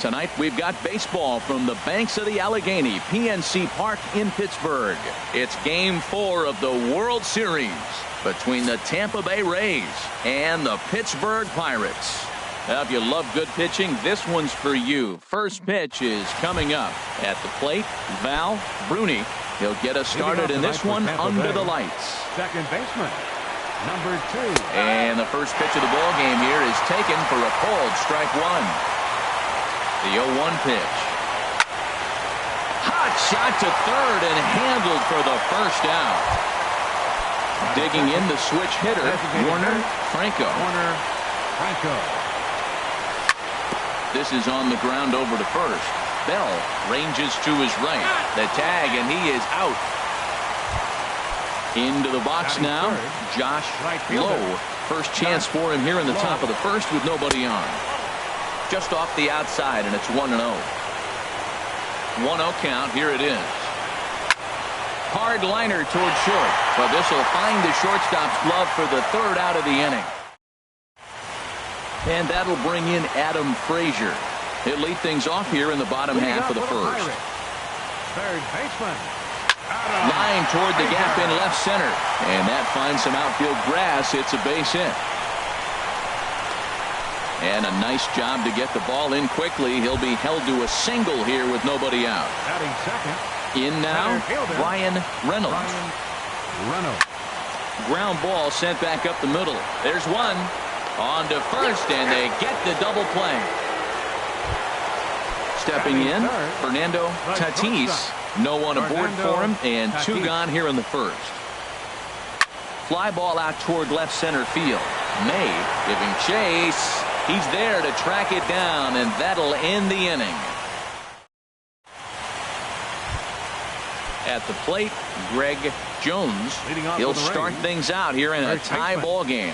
Tonight we've got baseball from the banks of the Allegheny, PNC Park in Pittsburgh. It's Game 4 of the World Series between the Tampa Bay Rays and the Pittsburgh Pirates. Now, if you love good pitching, this one's for you. First pitch is coming up. At the plate, Val Bruni. He'll get us started in this one under the lights. Second baseman, number 2. And the first pitch of the ball game here is taken for a called strike one. The 0-1 pitch. Hot shot to third and handled for the first out. Digging in the switch hitter, Warner Franco. This is on the ground over to first. Bell ranges to his right. The tag, and he is out. Into the box now, Josh Lowe. First chance for him here in the top of the first with nobody on. Just off the outside, and it's 1-0. 1-0 count. Here it is. Hard liner toward short, but this will find the shortstop's glove for the third out of the inning. And that'll bring in Adam Frazier. He'll lead things off here in the bottom half of the first. Third baseman. Line toward the gap in left center. And that finds some outfield grass. It's a base hit. And a nice job to get the ball in quickly. He'll be held to a single here with nobody out. Batting second. In now, Ryan Reynolds. Ground ball sent back up the middle. There's one. On to first, and they get the double play. Stepping in, Fernando Tatis. No one aboard for him, and 2 gone here in the first. Fly ball out toward left center field. May giving chase. He's there to track it down, and that'll end the inning. At the plate, Greg Jones. He'll start things out here in a tie ball game.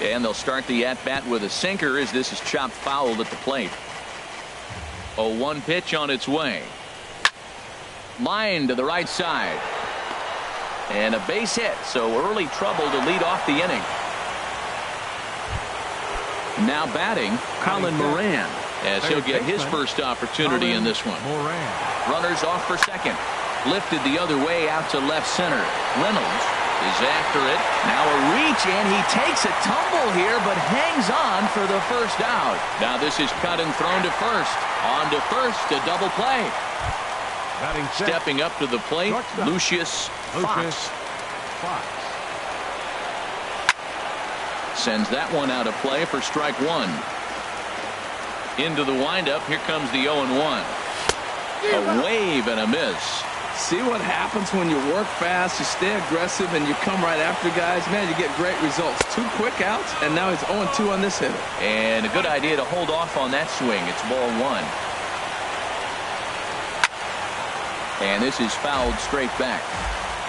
And they'll start the at-bat with a sinker as this is chopped fouled at the plate. 0-1 pitch on its way. Line to the right side. And a base hit, so early trouble to lead off the inning. Now batting, Colin Moran, as he'll get his first opportunity in this one. Runners off for second. Lifted the other way out to left center. Reynolds is after it. Now a reach, and he takes a tumble here, but hangs on for the first out. Now this is cut and thrown to first. On to first, a double play. Stepping up to the plate, Lucius Fox. Sends that one out of play for strike one. Into the windup, here comes the 0-1. A wave and a miss. See what happens when you work fast, you stay aggressive, and you come right after guys. Man, you get great results. 2 quick outs, and now it's 0-2 on this hitter. And a good idea to hold off on that swing. It's ball 1. And this is fouled straight back.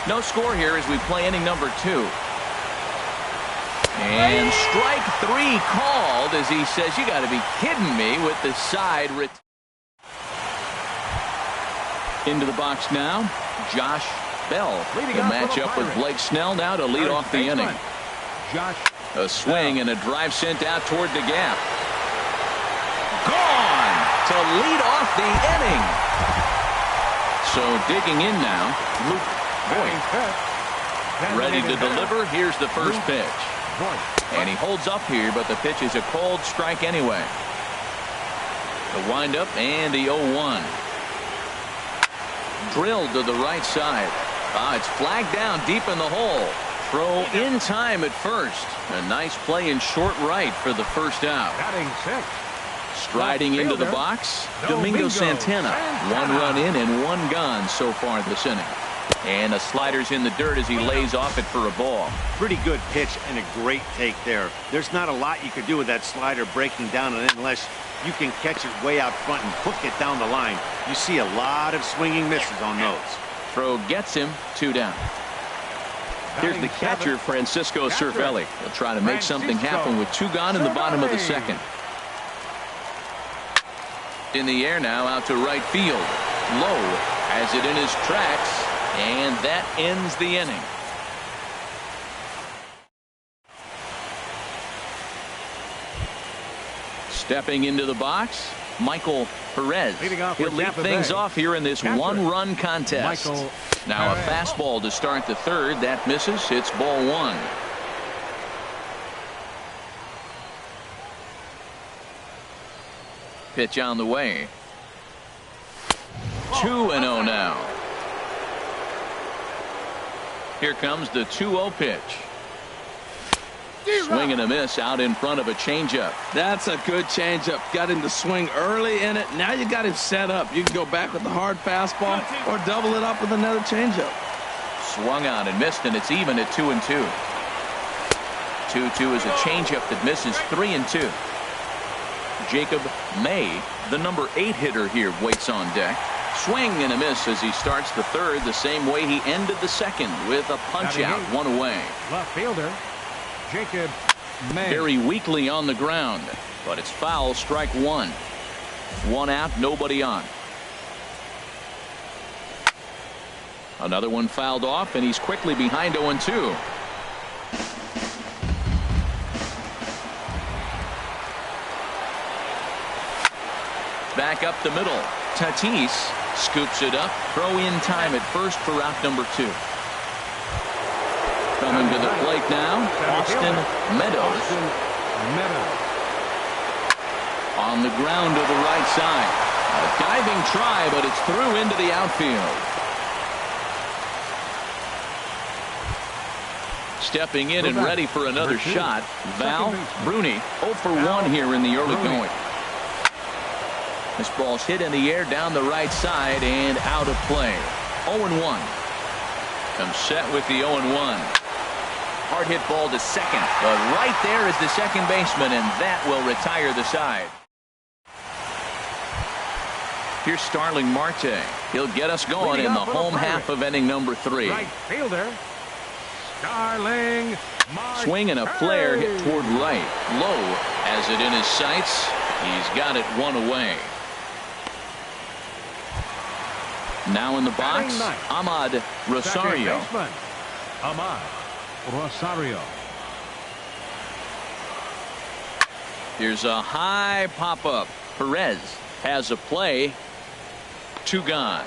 No score here as we play inning number 2. And strike 3 called as he says, you got to be kidding me with the side. Into the box now, Josh Bell will match up with Blake Snell now to lead off the inning. A swing and a drive sent out toward the gap. Gone to lead off the inning. So digging in now, Luke Voigt. Ready to deliver. Here's the first pitch. And he holds up here, but the pitch is a called strike anyway. The windup and the 0-1. Drilled to the right side. It's flagged down deep in the hole. Throw in time at first. A nice play in short right for the first out. Striding into the box, Domingo Santana. 1 run in and 1 gone so far this inning. And the slider's in the dirt as he lays off it for a ball. Pretty good pitch and a great take there. There's not a lot you could do with that slider breaking down unless you can catch it way out front and hook it down the line. You see a lot of swinging misses on those. Throw gets him, 2 down. Here's the catcher, Francisco Cervelli. He'll try to make something happen with 2 gone in the bottom of the second. In the air now out to right field. Lowe has it in his tracks, and that ends the inning. Stepping into the box, Michael Perez. He'll lead things off here in this one-run contest. Now a fastball to start the third. That misses. It's ball one. Pitch on the way. 2-0 now. Here comes the 2-0 pitch. Swing and a miss out in front of a changeup. That's a good changeup. Got him to swing early in it. Now you got him set up. You can go back with the hard fastball or double it up with another changeup. Swung on and missed, and it's even at 2-2. 2-2 is a changeup that misses. 3-2. Jacob May, the number 8 hitter here, waits on deck. Swing and a miss as he starts the third the same way he ended the second with a punch out, one away. Left fielder Jacob May. Very weakly on the ground, but it's foul. Strike one. One out, nobody on. Another one fouled off, and he's quickly behind 0-2. Back up the middle. Tatis scoops it up. Throw in time at first for out number 2. Coming to the plate now, Austin Meadows. On the ground to the right side. A diving try, but it's through into the outfield. Stepping in and ready for another shot, Val Bruni. 0 for 1 here in the early going. This ball's hit in the air down the right side and out of play. 0-1. Comes set with the 0-1. Hard hit ball to second, but right there is the second baseman, and that will retire the side. Here's Starling Marte. He'll get us going in the home half of inning number 3. Right fielder Starling Marte. Swing and a flare hit toward right. Low has it in his sights. He's got it one away. Now in the box, Ahmad Rosario. Ahmad Rosario. Here's a high pop-up. Perez has a play. 2 gone.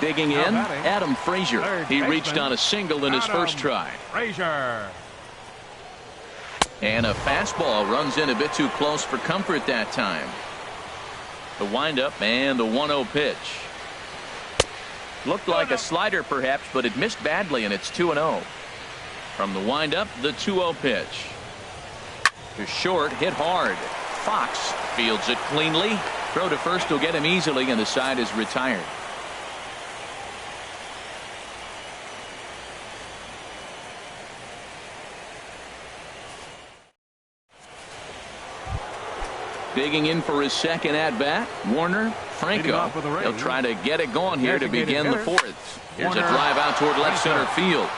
Digging in, Adam Frazier. He reached on a single in his first try. Frazier. And a fastball runs in a bit too close for comfort that time. The windup and the 1-0 pitch. Looked like a slider perhaps, but it missed badly, and it's 2-0. From the windup, the 2-0 pitch. To short, hit hard. Fox fields it cleanly. Throw to first will get him easily, and the side is retired. Digging in for his second at-bat, Warner Franco. He'll try to get it going here to begin the fourth. Here's a drive out toward left center field.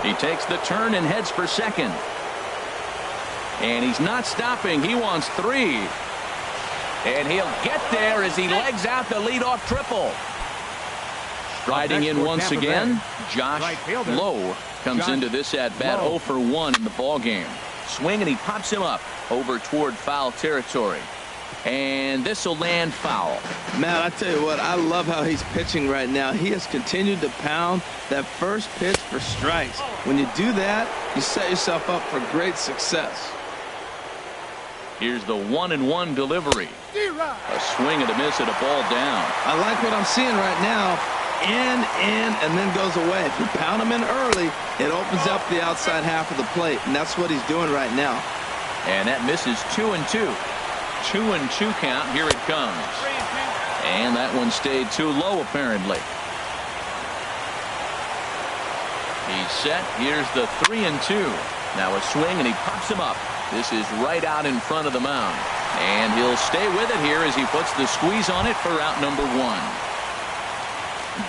He takes the turn and heads for second. And he's not stopping. He wants 3. And he'll get there as he legs out the leadoff triple. Striding in once again, Josh Lowe comes into this at-bat 0 for 1 in the ballgame. Swing, and he pops him up over toward foul territory. And this will land foul. Man, I tell you what, I love how he's pitching right now. He has continued to pound that first pitch for strikes. When you do that, you set yourself up for great success. Here's the 1-1 delivery. A swing and a miss at a ball down. I like what I'm seeing right now. In, and then goes away. If you pound him in early, it opens up the outside half of the plate, and that's what he's doing right now. And that misses 2-2. 2-2 count. Here it comes. And that one stayed too low, apparently. He's set. Here's the 3-2. Now a swing, and he pops him up. This is right out in front of the mound. And he'll stay with it here as he puts the squeeze on it for out number 1.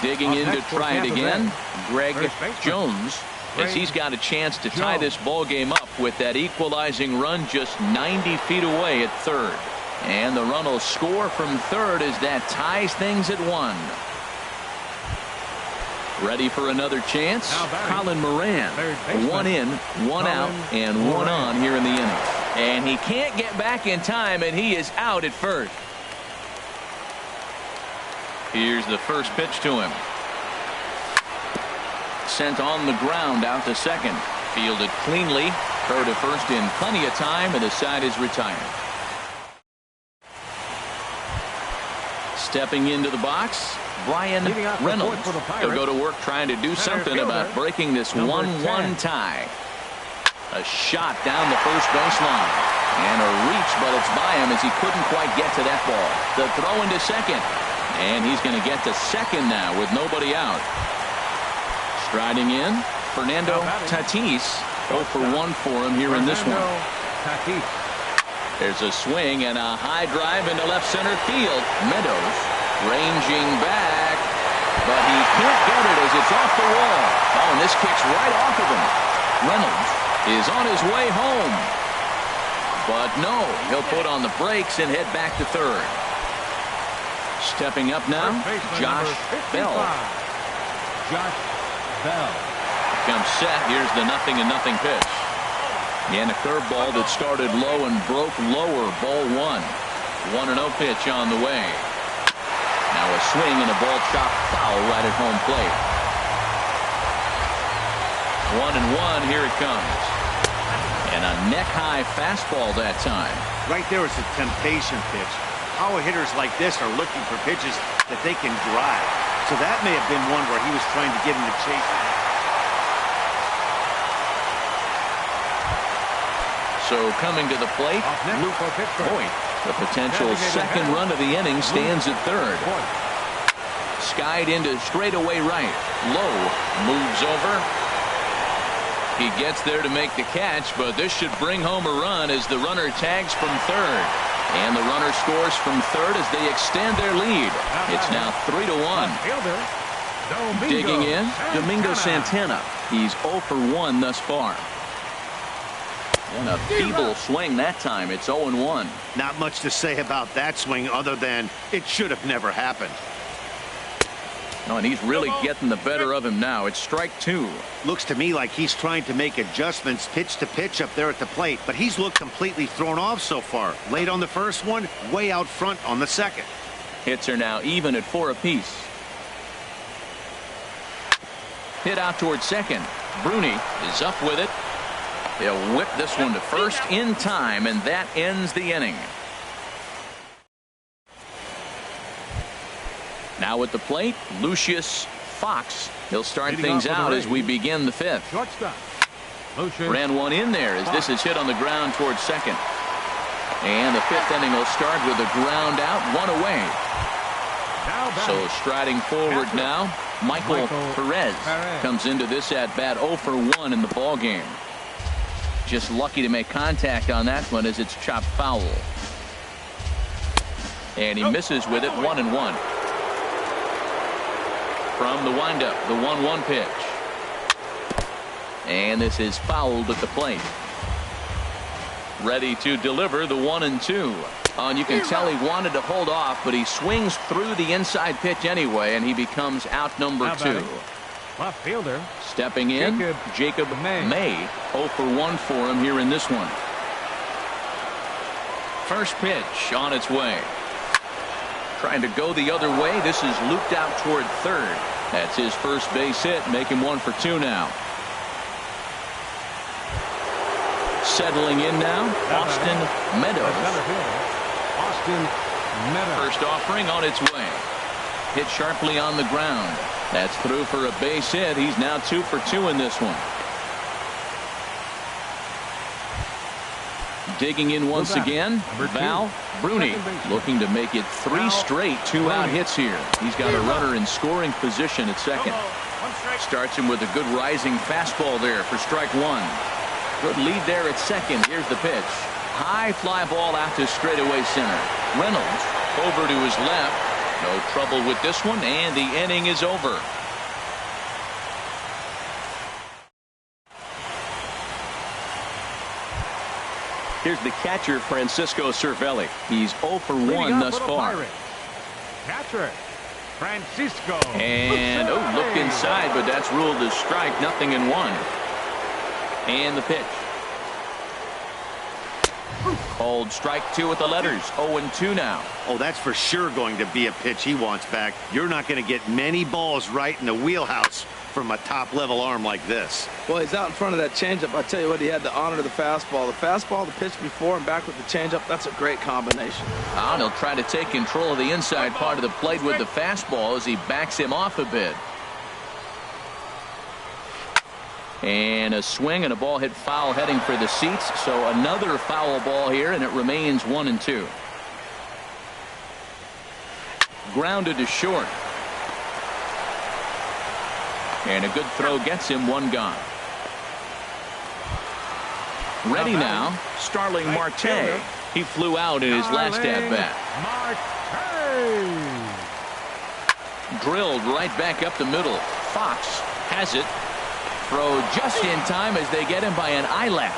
Digging in to try it again, Greg Jones, as he's got a chance to tie this ball game up with that equalizing run just 90 feet away at third. And the run will score from third as that ties things at 1. Ready for another chance. Colin Moran. One in, one out, and one on here in the inning. And he can't get back in time, and he is out at first. Here's the first pitch to him. Sent on the ground out to second. Fielded cleanly. Throw to first in plenty of time, and the side is retired. Stepping into the box, Brian Reynolds. He'll go to work trying to do something about breaking this 1-1 tie. A shot down the first baseline. And a reach, but it's by him as he couldn't quite get to that ball. The throw into second. And he's going to get to second now with nobody out. Striding in, Fernando Tatis. 0 for 1 for him here in this one. There's a swing and a high drive into left center field. Meadows ranging back, but he can't get it as it's off the wall. Oh, and this kicks right off of him. Reynolds is on his way home. But no, he'll put on the brakes and head back to third. Stepping up now, Josh Bell. Josh Bell. Comes set. Here's the 0-0 pitch. And a curveball that started low and broke lower. Ball 1. 1-0 pitch on the way. Now a swing and a ball chopped foul right at home plate. 1-1. Here it comes. And a neck-high fastball that time. Right there is a temptation pitch. Power hitters like this are looking for pitches that they can drive. So that may have been one where he was trying to get him to chase it. So coming to the plate, Luke Voit. The potential second run of the inning stands at third. Skied into straightaway right. Low moves over. He gets there to make the catch, but this should bring home a run as the runner tags from third. And the runner scores from third as they extend their lead. It's now 3-1. Digging in, Domingo Santana. He's 0 for 1 thus far. And a feeble swing that time. It's 0-1. Not much to say about that swing other than it should have never happened. No, and he's really getting the better of him now. It's strike 2. Looks to me like he's trying to make adjustments pitch to pitch up there at the plate, but he's looked completely thrown off so far. Late on the first one, way out front on the second. Hits are now even at 4 apiece. Hit out towards second. Bruni is up with it. He'll whip this one to first in time, and that ends the inning. Now at the plate, Lucius Fox. He'll start things out as we begin the fifth. Ran one in there as this is hit on the ground towards second. And the fifth inning will start with a ground out, one away. So striding forward now, Michael Perez comes into this at bat 0 for 1 in the ball game. Just lucky to make contact on that one as it's chopped foul. And he misses with it. 1-1. From the windup, the 1-1 pitch. And this is fouled at the plate. Ready to deliver the 1-2. And you can tell he wanted to hold off, but he swings through the inside pitch anyway, and he becomes out number 2. Left fielder. Stepping in, Jacob May. 0 for 1 for him here in this one. First pitch on its way. Trying to go the other way. This is looped out toward third. That's his first base hit, making 1 for 2 now. Settling in now, Austin Meadows. First offering on its way. Hit sharply on the ground. That's through for a base hit. He's now 2 for 2 in this one. Digging in once again, Val Bruni looking to make it 3 straight 2-out hits here. He's got a runner in scoring position at second. Starts him with a good rising fastball there for strike 1. Good lead there at second. Here's the pitch. High fly ball out to straightaway center. Reynolds over to his left. No trouble with this one, and the inning is over. Here's the catcher, Francisco Cervelli. He's 0 for 1 thus far. Catcher, Francisco. And, looked inside, but that's ruled as strike, 0-1. And the pitch. Called strike 2 with the letters. 0-2 now. Oh, that's for sure going to be a pitch he wants back. You're not going to get many balls right in the wheelhouse from a top-level arm like this. Well, he's out in front of that changeup. I tell you what, he had to honor the fastball. The fastball, the pitch before, and back with the changeup, that's a great combination. And he'll try to take control of the inside part of the plate with the fastball as he backs him off a bit. And a swing and a ball hit foul heading for the seats. So another foul ball here, and it remains 1-2. Grounded to short. And a good throw gets him, 1 gone. Ready now, Starling Marte. He flew out in his last at-bat. Drilled right back up the middle. Fox has it. Throw just in time as they get him by an eyelash.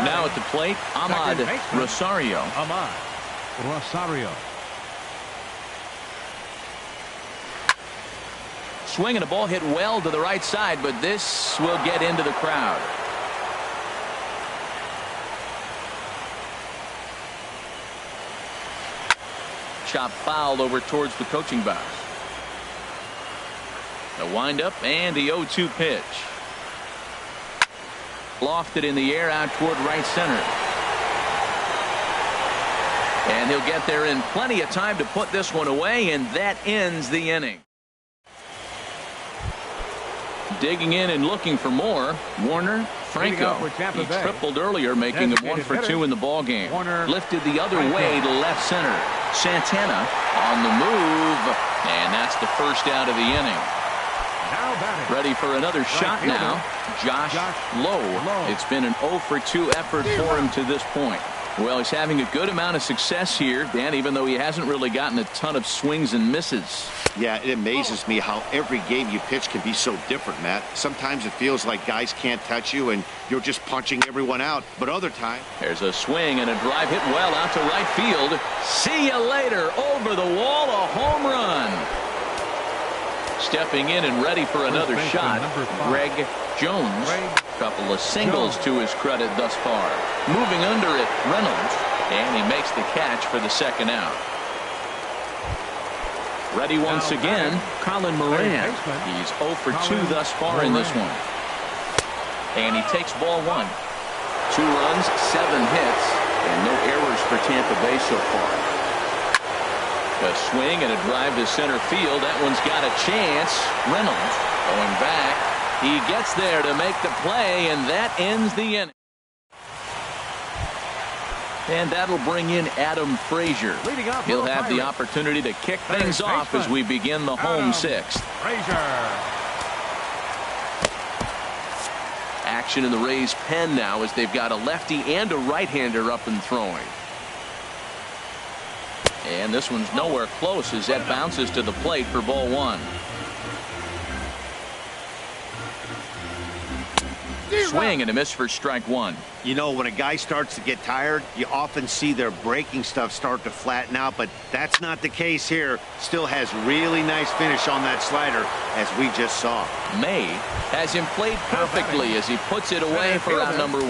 Now at the plate, Ahmad Rosario. Swing and a ball hit well to the right side, but this will get into the crowd. Chop fouled over towards the coaching box. A windup and the 0-2 pitch. Lofted in the air out toward right center. And he'll get there in plenty of time to put this one away, and that ends the inning. Digging in and looking for more, Warner Franco. He tripled earlier, making him 1 for 2 in the ball game. Lifted the other way to left center. Santana on the move, and that's the first out of the inning. Ready for another shot now, Josh Lowe. It's been an 0 for 2 effort for him to this point. Well, he's having a good amount of success here, Dan, even though he hasn't really gotten a ton of swings and misses. Yeah, it amazes me how every game you pitch can be so different, Matt. Sometimes it feels like guys can't touch you and you're just punching everyone out, but other times... There's a swing and a drive hit well out to right field. See you later. Over the wall, a home run. Stepping in and ready for another shot, Greg Jones. Couple of singles to his credit thus far. Moving under it, Reynolds, and he makes the catch for the second out. Ready once again, Colin Moran. He's 0 for 2 thus far in this one. And he takes ball 1. 2 runs, 7 hits, and no errors for Tampa Bay so far. A swing and a drive to center field. That one's got a chance. Reynolds going back. He gets there to make the play, and that ends the inning. And that'll bring in Adam Frazier. He'll have the opportunity to kick things off as we begin the home 6th. Action in the Rays' pen now as they've got a lefty and a right-hander up and throwing. And this one's nowhere close as that bounces to the plate for ball 1. Swing and a miss for strike 1. You know, when a guy starts to get tired, you often see their breaking stuff start to flatten out, but that's not the case here. Still has really nice finish on that slider, as we just saw. May has him played perfectly as he puts it away for out number 1.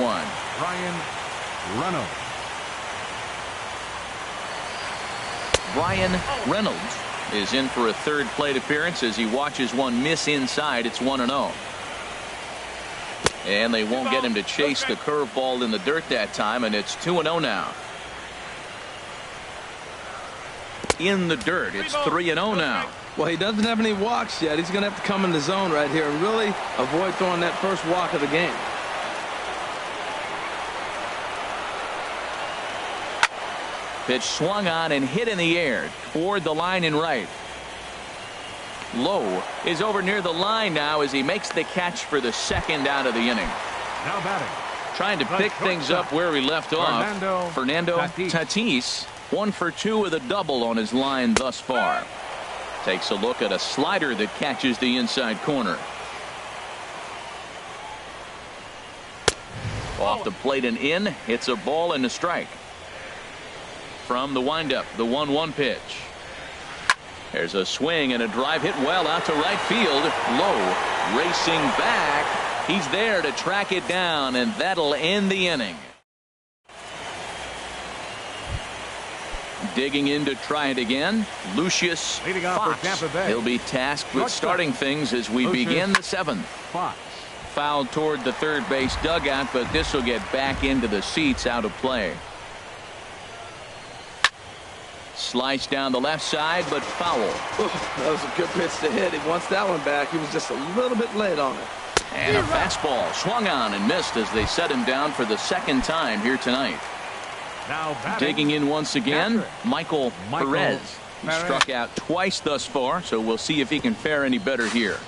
Brian Reynolds is in for a 3rd plate appearance as he watches one miss inside. It's 1-0. And they won't get him to chase the curveball in the dirt that time, and it's 2-0 now. In the dirt, it's 3-0 now. Well, he doesn't have any walks yet. He's going to have to come in the zone right here and really avoid throwing that first walk of the game. Pitch swung on and hit in the air toward the line and right. Lowe is over near the line now as he makes the catch for the 2nd out of the inning. Now batting. Trying to pick things up where he left off. Fernando Tatis, 1 for 2 with a double on his line thus far. Takes a look at a slider that catches the inside corner. Off the plate and in. Hits a ball and a strike. From the windup, the 1-1 pitch. There's a swing and a drive hit well out to right field. Lowe racing back. He's there to track it down, and that'll end the inning. Digging in to try it again, Lucius Fox. He'll be tasked with starting things as we begin the seventh. Fouled toward the third base dugout, but this will get back into the seats, out of play. Slice down the left side, but foul. That was a good pitch to hit. He wants that one back. He was just a little bit late on it. And a fastball swung on and missed as they set him down for the second time here tonight. Now digging in once again, Michael Perez. He struck out twice thus far, so we'll see if he can fare any better here.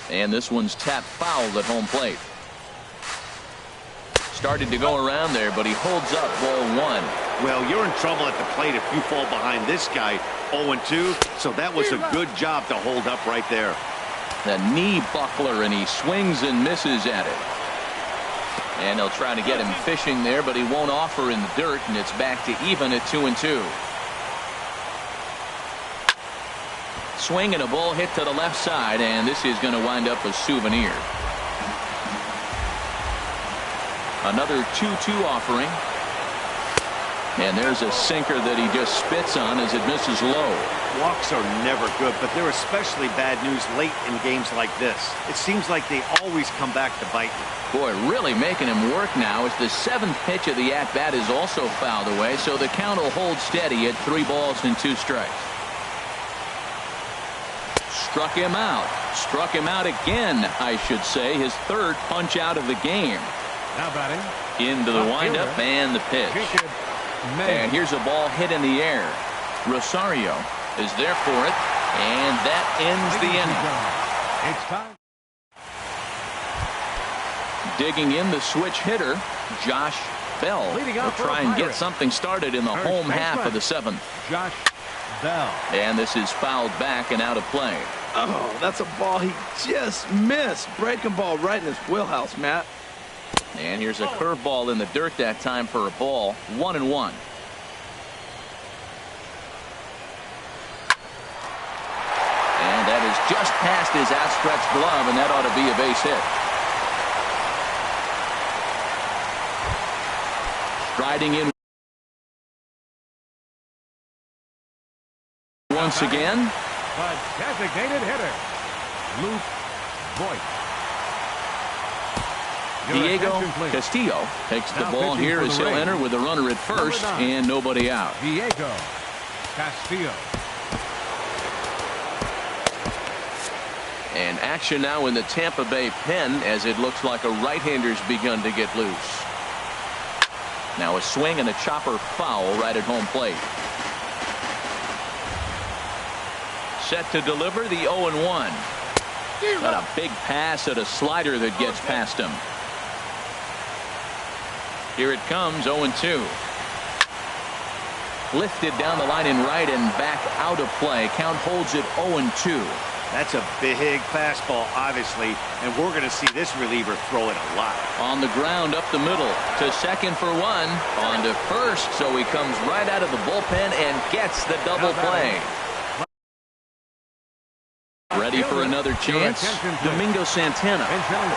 And this one's tapped foul at home plate. Started to go around there, but he holds up ball one. Well, you're in trouble at the plate if you fall behind this guy 0-2, so that was a good job to hold up right there. The knee buckler, and he swings and misses at it. And they'll try to get him fishing there, but he won't offer in the dirt, and it's back to even at 2-2. Swing and a ball hit to the left side, and this is going to wind up a souvenir. Another 2-2 offering. And there's a sinker that he just spits on as it misses low. Walks are never good, but they're especially bad news late in games like this. It seems like they always come back to bite you. Boy, really making him work now as the seventh pitch of the at-bat is also fouled away, so the count will hold steady at 3 balls and 2 strikes. Struck him out. Struck him out again, I should say. His third punch out of the game. Now batting. Into the windup and the pitch. And here's a ball hit in the air. Rosario is there for it, and that ends the inning. It's time. Digging in the switch hitter, Josh Bell will try and get something started in the home half of the seventh. Josh Bell. And this is fouled back and out of play. Oh, that's a ball he just missed. Breaking ball right in his wheelhouse, Matt. And here's a curveball in the dirt that time for a ball. 1-1. And that is just past his outstretched glove, and that ought to be a base hit. Striding in once again. But designated hitter, Luke Voigt. Diego Castillo takes the ball here as he'll enter with a runner at first and nobody out. Diego Castillo. And action now in the Tampa Bay pen as it looks like a right-hander's begun to get loose. Now a swing and a chopper foul right at home plate. Set to deliver the 0-1. Got a big pass at a slider that gets past him. Here it comes, 0-2. Lifted down the line in right and back out of play. Count holds it 0-2. That's a big fastball, obviously, and we're going to see this reliever throw it a lot. On the ground up the middle to second for one. On to first, so he comes right out of the bullpen and gets the double play. Ready for another chance. Domingo Santana.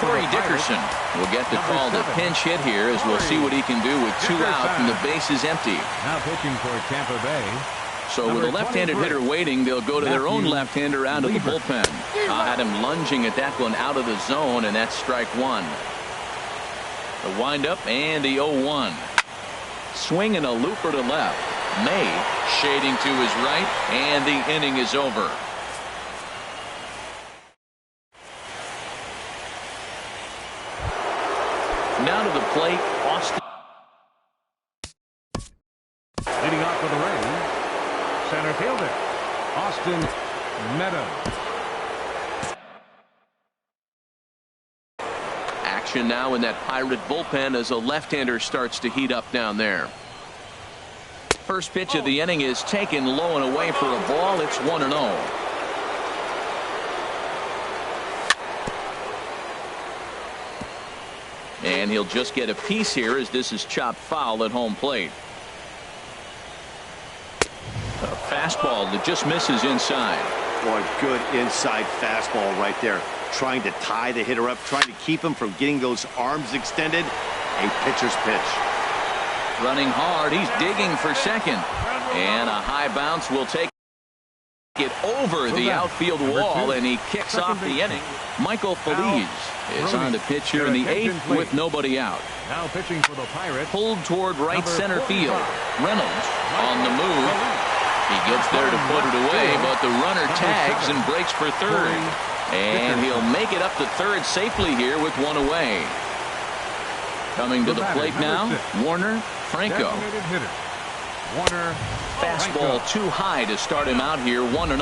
Corey Dickerson will get the call to pinch hit here as we'll see what he can do with 2 out and the base is empty. Now pitching for Tampa Bay. So with a left-handed hitter waiting, they'll go to their own left-hander out of the bullpen. I had him lunging at that one out of the zone, and that's strike 1. The windup and the 0-1. Swing and a looper to left. May shading to his right, and the inning is over. Now to the plate, Austin. Leading off for the Rays, center fielder, Austin Meadows. Action now in that Pirate bullpen as a left-hander starts to heat up down there. First pitch of the inning is taken low and away for a ball. It's 1-0. And he'll just get a piece here as this is chopped foul at home plate. A fast fastball that just misses inside. Boy, good inside fastball right there. Trying to tie the hitter up, trying to keep him from getting those arms extended. A pitcher's pitch. Running hard, he's digging for second. And a high bounce will take it over the outfield wall, and he kicks off the inning. Michael Feliz is on the pitch here in the 8th with nobody out. Now pitching for the Pirates. Pulled toward right center field. Reynolds on the move. He gets there to put it away, but the runner tags and breaks for third. And he'll make it up to third safely here with one away. Coming to the plate now, Warner Franco. Warner. Fastball too high to start him out here, 1-0.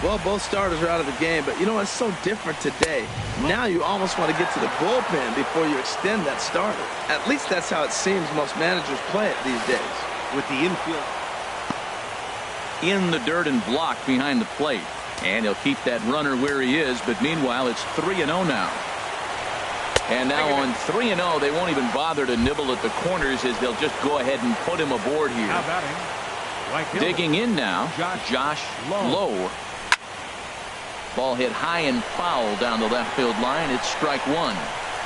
Well, both starters are out of the game, but you know, it's so different today. Now you almost want to get to the bullpen before you extend that starter. At least that's how it seems most managers play it these days. With the infield in the dirt and blocked behind the plate. And he'll keep that runner where he is, but meanwhile it's 3-0 now. And now on 3-0, they won't even bother to nibble at the corners as they'll just go ahead and put him aboard here. Digging in now, Josh Lowe. Ball hit high and foul down the left field line. It's strike one.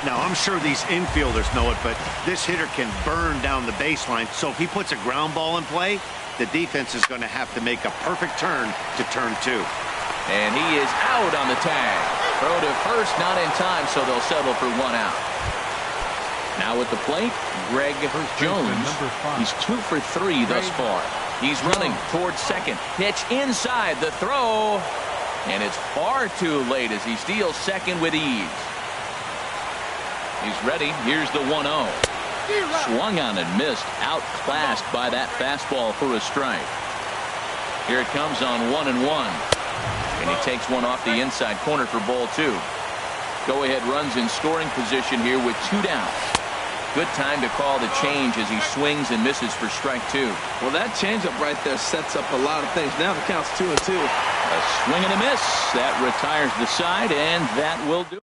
Now, I'm sure these infielders know it, but this hitter can burn down the baseline. So if he puts a ground ball in play, the defense is going to have to make a perfect turn to turn two. And he is out on the tag. Throw to first, not in time, so they'll settle for one out. Now at the plate, Greg Jones. He's 2 for 3 thus far. He's running towards second. Pitch inside the throw. And it's far too late as he steals second with ease. He's ready. Here's the 1-0. Swung on and missed. Outclassed by that fastball for a strike. Here it comes on 1-1. And he takes one off the inside corner for ball 2. Go-ahead runs in scoring position here with 2 down. Good time to call the change as he swings and misses for strike 2. Well, that changeup right there sets up a lot of things. Now the count's 2-2. A swing and a miss. That retires the side, and that will do it.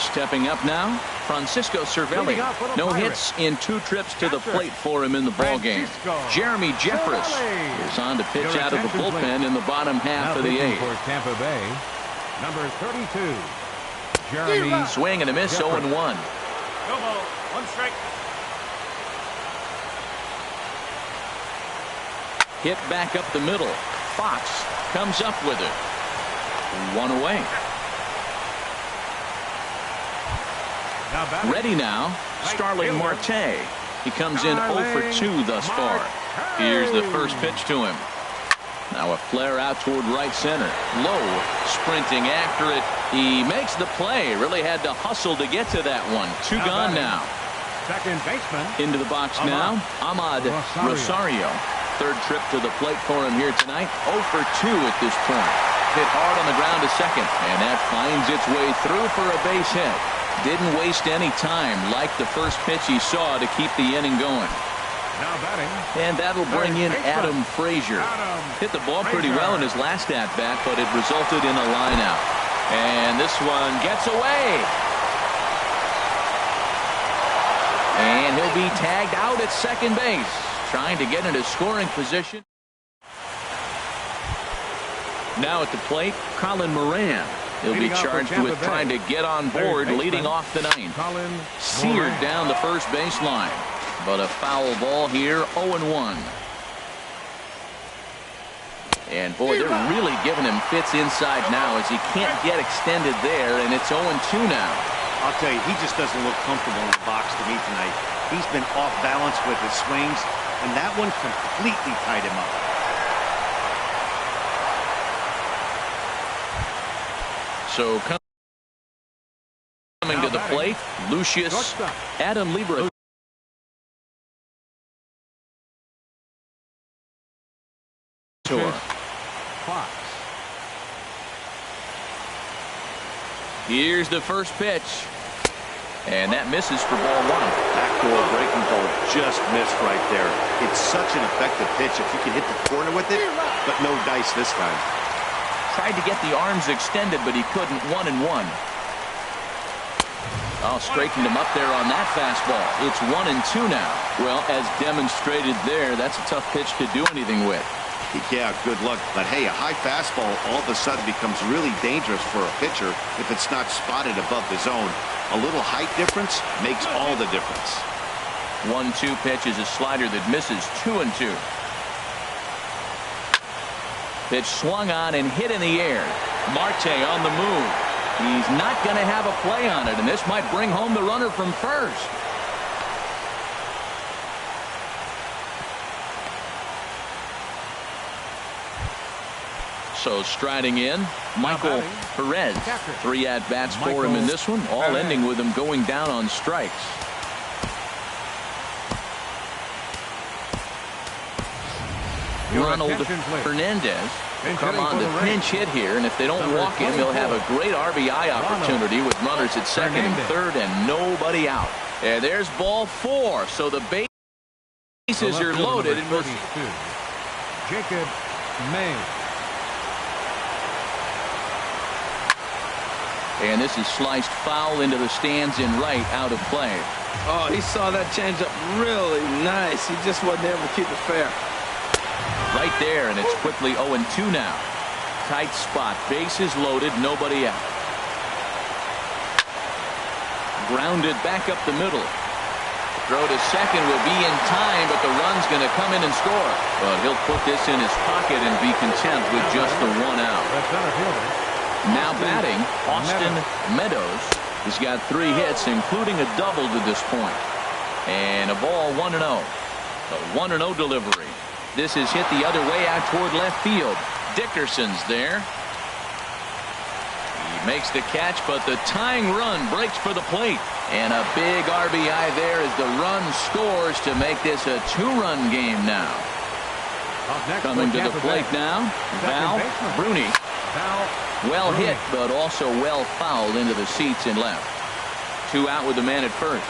Stepping up now, Francisco Cervelli. No hits in 2 trips to the plate for him in the ballgame. Jeremy Jeffress is on to pitch out of the bullpen in the bottom half of the 8th. For Tampa Bay, number 32, Jeremy. Swing and a miss, 0-1. No ball, 1 strike. Hit back up the middle. Fox comes up with it. 1 away. Ready now, Starling Marte. He comes in 0 for 2 thus far. Here's the first pitch to him. Now a flare out toward right center. Low, sprinting after it. He makes the play. Really had to hustle to get to that one. 2 gone now. Second baseman. Into the box now, Ahmad Rosario. Third trip to the plate for him here tonight. 0 for 2 at this point. Hit hard on the ground to second. And that finds its way through for a base hit. Didn't waste any time like the first pitch he saw to keep the inning going. Now batting. And that'll bring in Adam Frazier. Hit the ball pretty well in his last at-bat, but it resulted in a line-out. And this one gets away. And he'll be tagged out at second base, trying to get into scoring position. Now at the plate, Colin Moran. He'll be charged with trying to get on board, leading off the 9th. Seared down the first baseline. But a foul ball here, 0-1. And boy, they're really giving him fits inside now as he can't get extended there, and it's 0-2 now. I'll tell you, he just doesn't look comfortable in the box to me tonight. He's been off balance with his swings, and that one completely tied him up. So coming to the plate, Lucius Adam Libra. Here's the first pitch. And that misses for ball 1. Backdoor breaking ball just missed right there. It's such an effective pitch if you can hit the corner with it, but no dice this time. Tried to get the arms extended, but he couldn't. 1-1. Oh, straightened him up there on that fastball. It's 1-2 now. Well, as demonstrated there, that's a tough pitch to do anything with. Yeah, good luck. But hey, a high fastball all of a sudden becomes really dangerous for a pitcher if it's not spotted above the zone. A little height difference makes all the difference. 1-2 pitch is a slider that misses. 2-2. Pitch swung on and hit in the air. Marte on the move. He's not going to have a play on it, and this might bring home the runner from first. So striding in, Michael Perez. 3 at-bats for him in this one, all ending with him going down on strikes. Ronald Hernandez will come on to pinch hit here, and if they don't walk him, he'll have a great RBI opportunity with runners at second and third and nobody out. And there's ball 4, so the bases are loaded. And Jacob May. And this is sliced foul into the stands in right, out of play. Oh, he saw that changeup really nice. He just wasn't able to keep it fair. Right there, and it's quickly 0-2 now. Tight spot, bases loaded, nobody out. Grounded back up the middle. Throw to second will be in time, but the run's going to come in and score. But he'll put this in his pocket and be content with just the 1 out. Now batting, Austin Meadows. He's got 3 hits, including a double to this point. And a ball 1-0. A 1-0 delivery. This is hit the other way out toward left field. Dickerson's there. He makes the catch, but the tying run breaks for the plate. And a big RBI there as the run scores to make this a 2-run game now. Coming to the plate now, Val Bruni. Well hit, but also well fouled into the seats and left. 2 out with the man at first.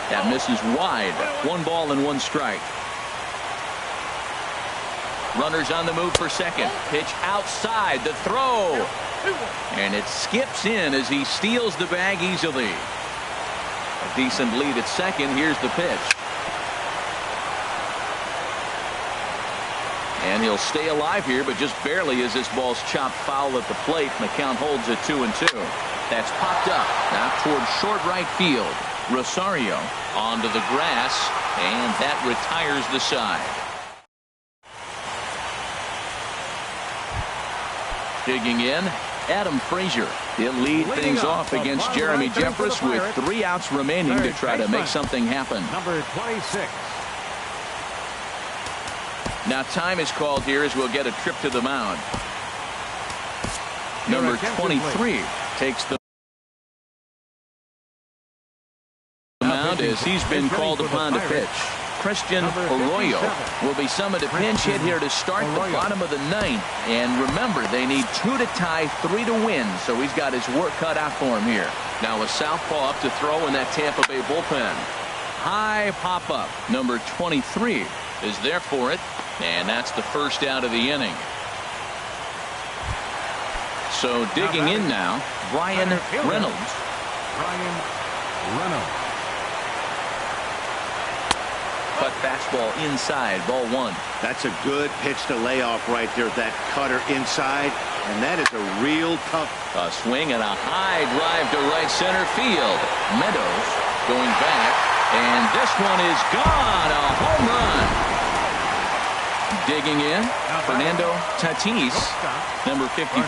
That misses wide. 1 ball and 1 strike. Runners on the move for second. Pitch outside. The throw. And it skips in as he steals the bag easily. A decent lead at second. Here's the pitch. And he'll stay alive here, but just barely as this ball's chopped foul at the plate. And the count holds at 2-2. That's popped up. Now towards short right field. Rosario onto the grass, and that retires the side. Digging in, Adam Frazier. He'll lead things off against Jeremy Jeffress with 3 outs remaining to try to make something happen. Number 26. Now time is called here as we'll get a trip to the mound. Number 23 takes the mound as he's been called upon to pitch. Christian Arroyo will be summoned to pinch hit here to start the bottom of the 9th. And remember, they need 2 to tie, 3 to win, so he's got his work cut out for him here. Now a southpaw up to throw in that Tampa Bay bullpen. High pop-up. Number 23 is there for it, and that's the first out of the inning. So digging in now, Brian Reynolds. Cut fastball inside, ball 1. That's a good pitch to lay off right there, that cutter inside, and that is a real tough. A swing and a high drive to right center field. Meadows going back, and this one is gone. A home run. Digging in, Fernando Tatis, number 55,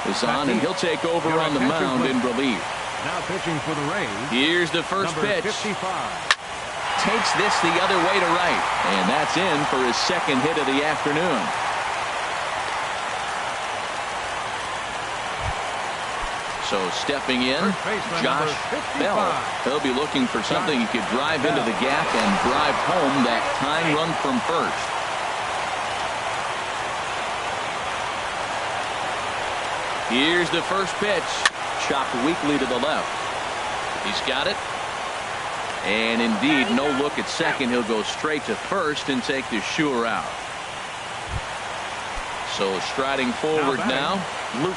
is on, and he'll take over on the mound in relief. Now pitching for the Rays. Here's the first pitch. 55. Takes this the other way to right, and that's in for his 2nd hit of the afternoon. So stepping in, Josh Bell. He'll be looking for something he could drive into the gap and drive home that tying run from first. Here's the first pitch. Chopped weakly to the left. He's got it. And indeed, no look at second. He'll go straight to first and take the sure out. So striding forward now, Luke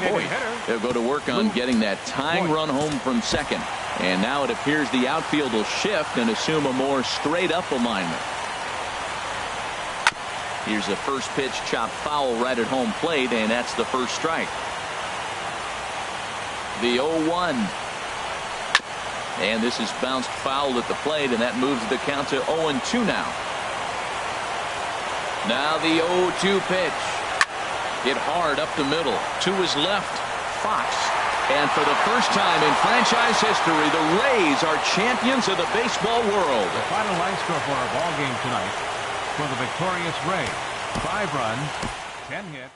Voigt. They'll go to work on getting that tying run home from second. And now it appears the outfield will shift and assume a more straight-up alignment. Here's the first pitch, chopped foul right at home plate, and that's the first strike. The 0-1. And this is bounced foul at the plate, and that moves the count to 0-2 now. Now the 0-2 pitch. Hit hard up the middle. To his left, Fox. And for the first time in franchise history, the Rays are champions of the baseball world. The final line score for our ball game tonight for the victorious Rays. 5 runs, 10 hits.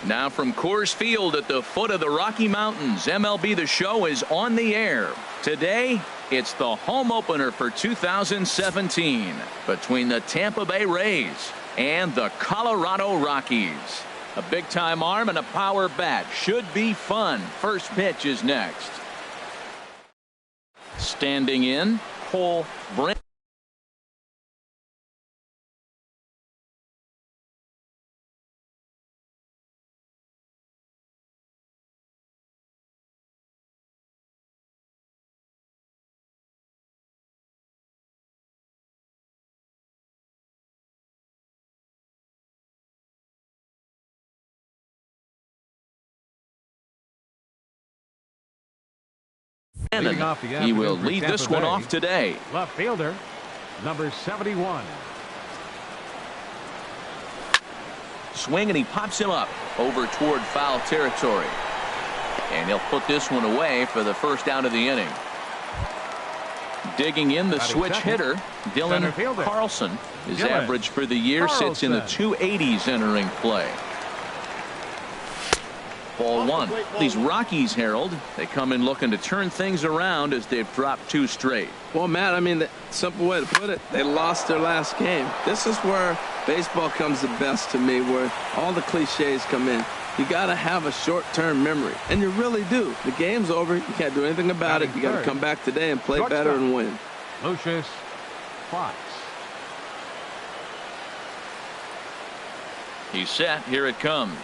Now from Coors Field at the foot of the Rocky Mountains, MLB The Show is on the air. Today, it's the home opener for 2017 between the Tampa Bay Rays and the Colorado Rockies. A big-time arm and a power bat should be fun. First pitch is next. Standing in, Cole Brent. He will lead this one off today. Left fielder, number 71. Swing, and he pops him up over toward foul territory. And he'll put this one away for the first out of the inning. Digging in, the switch hitter, Dylan Carlson. His average for the year sits in the 280s entering play. Ball one. These Rockies, Harold, they come in looking to turn things around as they've dropped 2 straight. Well, Matt, I mean, the simple way to put it, they lost their last game. This is where baseball comes the best to me, where all the cliches come in. You got to have a short-term memory, and you really do. The game's over. You can't do anything about it. You got to come back today and play better and win. Lucius Fox. He's set. Here it comes.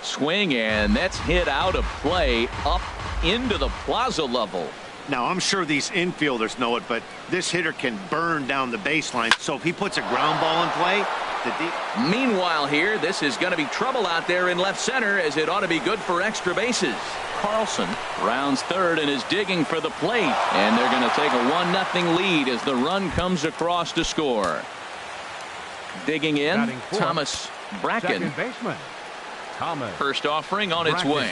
Swing, and that's hit out of play up into the plaza level. Now, I'm sure these infielders know it, but this hitter can burn down the baseline. So if he puts a ground ball in play, Meanwhile here, this is going to be trouble out there in left center, as it ought to be good for extra bases. Carlson rounds third and is digging for the plate. And they're going to take a 1-0 lead as the run comes across to score. Digging in, Thomas Bracken. Second baseman, Thomas. First offering on its way.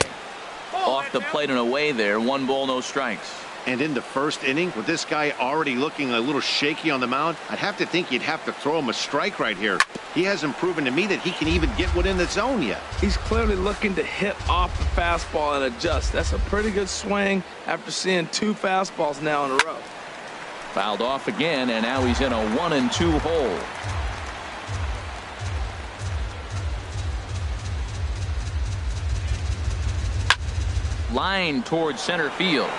Off the plate and away there. 1 ball, no strikes. And in the first inning, with this guy already looking a little shaky on the mound, I'd have to think you'd have to throw him a strike right here. He hasn't proven to me that he can even get within the zone yet. He's clearly looking to hit off the fastball and adjust. That's a pretty good swing after seeing 2 fastballs now in a row. Fouled off again, and now he's in a 1-2 hole. Line towards center field.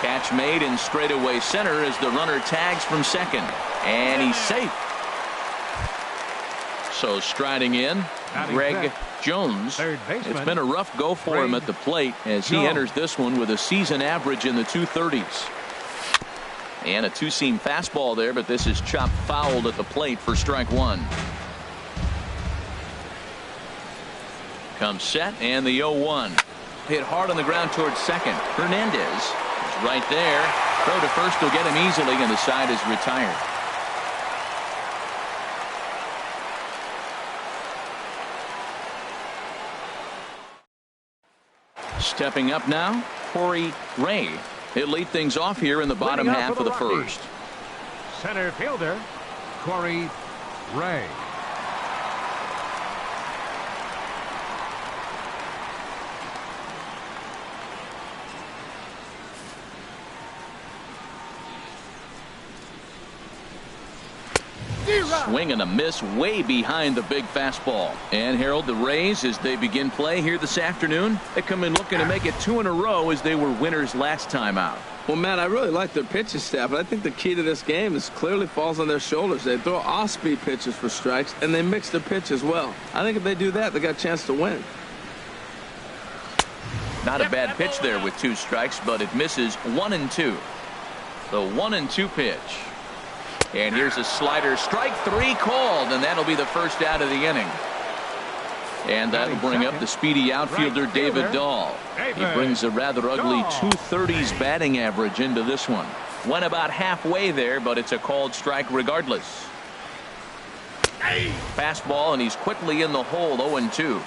Catch made in straightaway center as the runner tags from second. And he's safe. So striding in, Greg Jones. It's been a rough go for him at the plate as he enters this one with a season average in the 230s. And a 2-seam fastball there, but this is chopped fouled at the plate for strike 1. Comes set, and the 0-1. Hit hard on the ground towards second. Hernandez is right there. Throw to first will get him easily, and the side is retired. Stepping up now, Corey Ray. He'll lead things off here in the bottom half of the first. Center fielder, Corey Ray. Swing and a miss way behind the big fastball. And Harold, the Rays, as they begin play here this afternoon, they come in looking to make it 2 in a row as they were winners last time out. Well, Matt, I really like their pitching staff, but I think the key to this game is clearly falls on their shoulders. They throw off-speed pitches for strikes, and they mix their pitch as well. I think if they do that, they got a chance to win. Not a bad pitch there with 2 strikes, but it misses 1-2. The 1-2 pitch. And here's a slider. Strike 3 called, and that'll be the first out of the inning. And that'll bring up the speedy outfielder David Dahl. He brings a rather ugly 230s batting average into this one. Went about halfway there, but it's a called strike regardless. Fastball, and he's quickly in the hole. 0-2.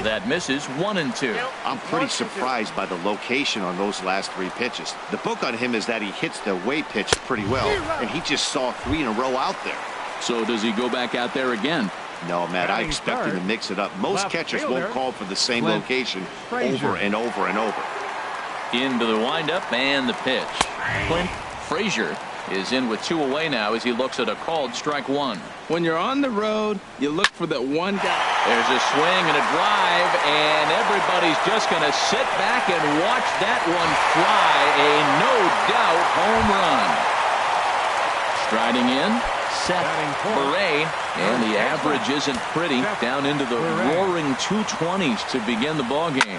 That misses 1-2. I'm pretty surprised by the location on those last 3 pitches. The book on him is that he hits the away pitch pretty well, and he just saw 3 in a row out there. So does he go back out there again? No, Matt, I expect him to mix it up. Most catchers won't call for the same location over and over and over. Into the windup and the pitch. Clint Frazier is in with 2 away now as he looks at a called strike 1. When you're on the road, you look for that one guy. There's a swing and a drive, and everybody's just going to sit back and watch that one fly. A no-doubt home run. Striding in, Seth Beret, and the average isn't pretty. Down into the roaring 220s to begin the ballgame.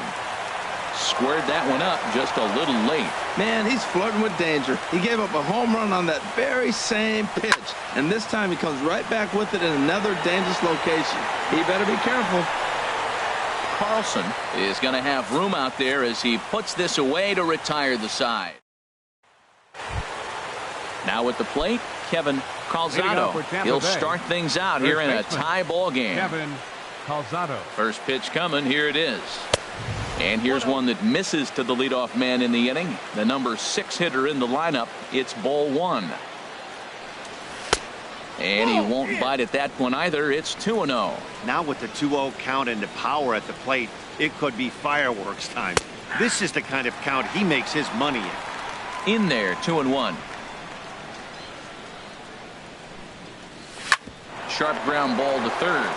Squared that one up just a little late. Man, he's flirting with danger. He gave up a home run on that very same pitch, and this time he comes right back with it in another dangerous location. He better be careful. Carlson is going to have room out there as he puts this away to retire the side. Now at the plate, Kevin Calzado. He'll start things out here in a tie ball game. Kevin Calzado. First pitch coming. Here it is. And here's one that misses to the leadoff man in the inning. The number 6 hitter in the lineup. It's ball 1. And he won't bite at that one either. It's 2-0. Now with the 2-0 count and the power at the plate, it could be fireworks time. This is the kind of count he makes his money in. In there, 2-1. Sharp ground ball to third.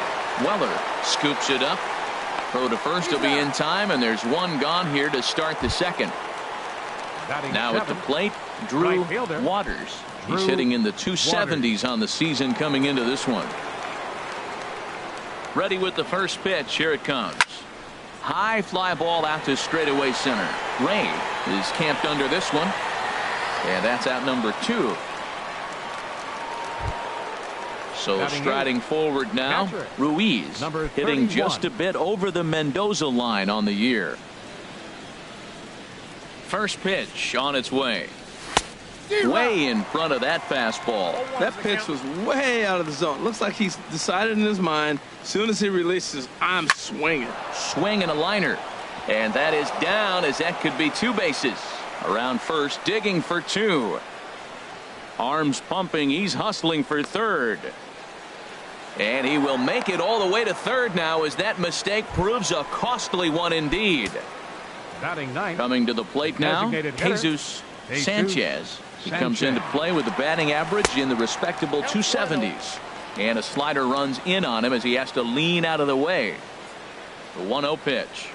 Weller scoops it up. Throw to first will be in time, and there's one gone here to start the second. Now at the plate, Drew Waters. He's hitting in the 270s on the season coming into this one. Ready with the first pitch. Here it comes. High fly ball out to straightaway center. Ray is camped under this one, and that's out number 2. So striding forward now, Ruiz hitting just a bit over the Mendoza line on the year. First pitch on its way. Way in front of that fastball. That pitch was way out of the zone. Looks like he's decided in his mind, as soon as he releases, I'm swinging. Swing and a liner. And that is down, as that could be 2 bases. Around first, digging for 2. Arms pumping, he's hustling for third. And he will make it all the way to third now, as that mistake proves a costly one indeed. Coming to the plate now, Jesus Sanchez. He comes into play with the batting average in the respectable 270s. And a slider runs in on him as he has to lean out of the way. The 1-0 pitch.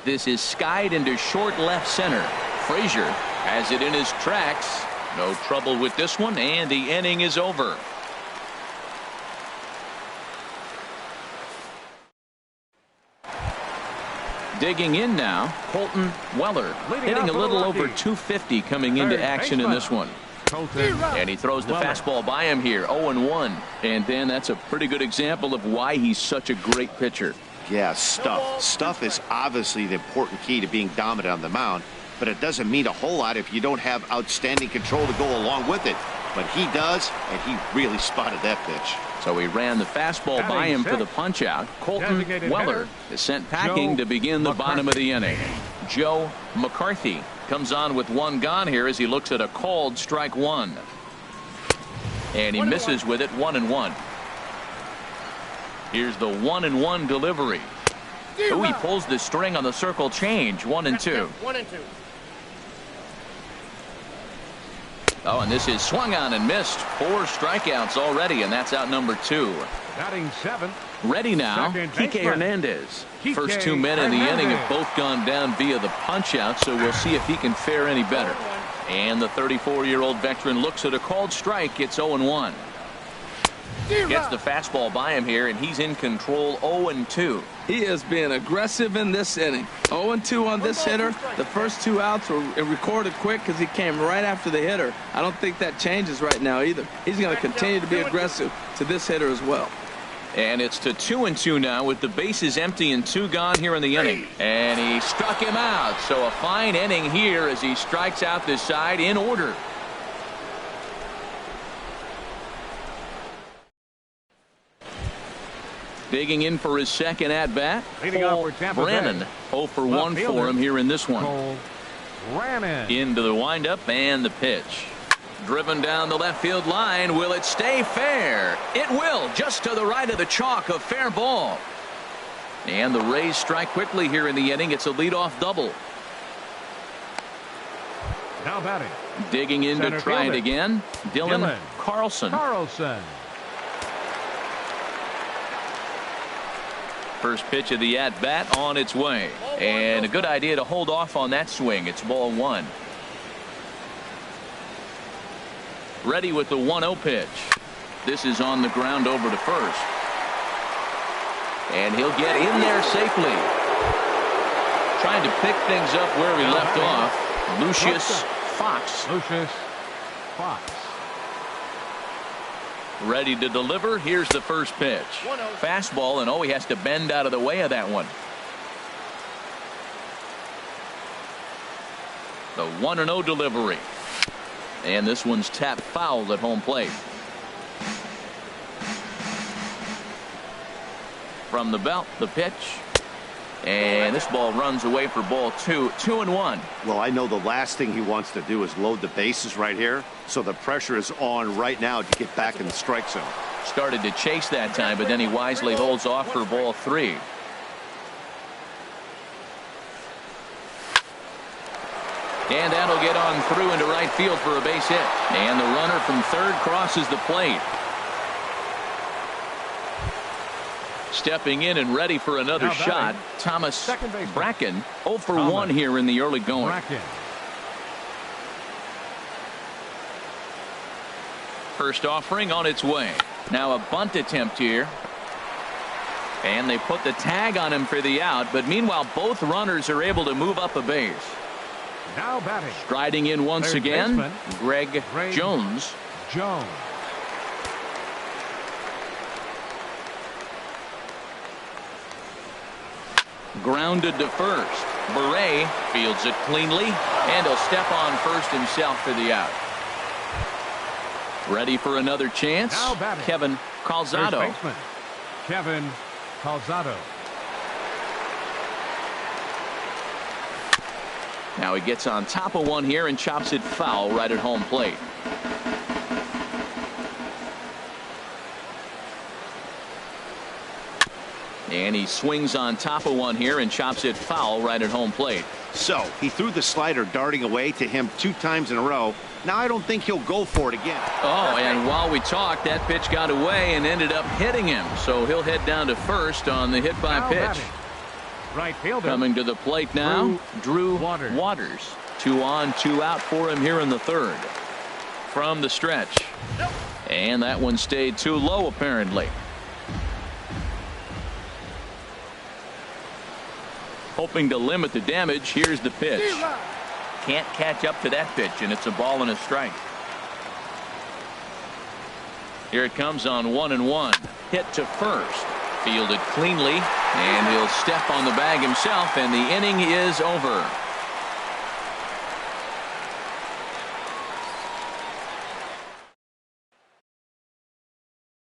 This is skied into short left center. Frazier has it in his tracks. No trouble with this one, and the inning is over. Digging in now, Colton Weller, hitting a little over 250 coming into action in this one. And he throws the fastball by him here, 0-1. And then that's a pretty good example of why he's such a great pitcher. Yeah, stuff. Stuff is obviously the important key to being dominant on the mound, but it doesn't mean a whole lot if you don't have outstanding control to go along with it. But he does, and he really spotted that pitch. So he ran the fastball by him for the punch out. Colton Weller is sent packing to begin the bottom of the inning. Joe McCarthy comes on with 1 gone here as he looks at a called strike 1. And he misses with it, 1-1. Here's the 1-1 delivery. Oh, he pulls the string on the circle change, 1-2. Oh, and this is swung on and missed. 4 strikeouts already, and that's out number 2. Batting 7th. Ready now, Kike Hernandez. First 2 men in the inning have both gone down via the punch-out, so we'll see if he can fare any better. And the 34-year-old veteran looks at a called strike. It's 0-1. Gets the fastball by him here, and he's in control. 0-2. He is being aggressive in this inning. 0-2 on this hitter. The first 2 outs were recorded quick because he came right after the hitter. I don't think that changes right now either. He's going to continue to be aggressive to this hitter as well. And it's to 2-2 now with the bases empty and 2 gone here in the inning. And he struck him out. So a fine inning here as he strikes out this side in order. Digging in for his second at-bat, Cole Brannon. 0 for 1 for him here in this one. Into the windup and the pitch. Driven down the left field line. Will it stay fair? It will, just to the right of the chalk. A fair ball. And the Rays strike quickly here in the inning. It's a leadoff double. Now batting. Digging in to try it again. Dylan Carlson. First pitch of the at-bat on its way. And a good idea to hold off on that swing. It's ball 1. Ready with the 1-0 pitch. This is on the ground over to first. And he'll get in there safely. Trying to pick things up where he left off. Lucius Fox. Ready to deliver. Here's the first pitch. Fastball, and he has to bend out of the way of that one. The 1-0 delivery. And this one's tapped foul at home plate. From the belt, the pitch. And this ball runs away for ball 2. 2-1. Well, I know the last thing he wants to do is load the bases right here. So the pressure is on right now to get back in the strike zone. Started to chase that time, but then he wisely holds off for ball 3. And that'll get on through into right field for a base hit. And the runner from third crosses the plate. Stepping in and ready for another shot, Thomas Bracken. 0 for 1 here in the early going. First offering on its way. Now a bunt attempt here. And they put the tag on him for the out, but meanwhile both runners are able to move up a base. Now batting. Striding in once again, Greg Jones. Grounded to first. Beret fields it cleanly, and he'll step on first himself for the out. Ready for another chance. Kevin Calzado. Now he gets on top of one here and chops it foul right at home plate. And he swings on top of one here and chops it foul right at home plate. So he threw the slider darting away to him 2 times in a row. Now I don't think he'll go for it again. Oh, and while we talked, that pitch got away and ended up hitting him. So he'll head down to first on the hit by pitch. Right fielder. Coming to the plate now, Drew Waters. 2 on, 2 out for him here in the third. From the stretch. And that one stayed too low apparently. Hoping to limit the damage. Here's the pitch. Can't catch up to that pitch, and it's a ball and a strike. Here it comes on 1-1. Hit to first. Fielded cleanly, and he'll step on the bag himself, and the inning is over.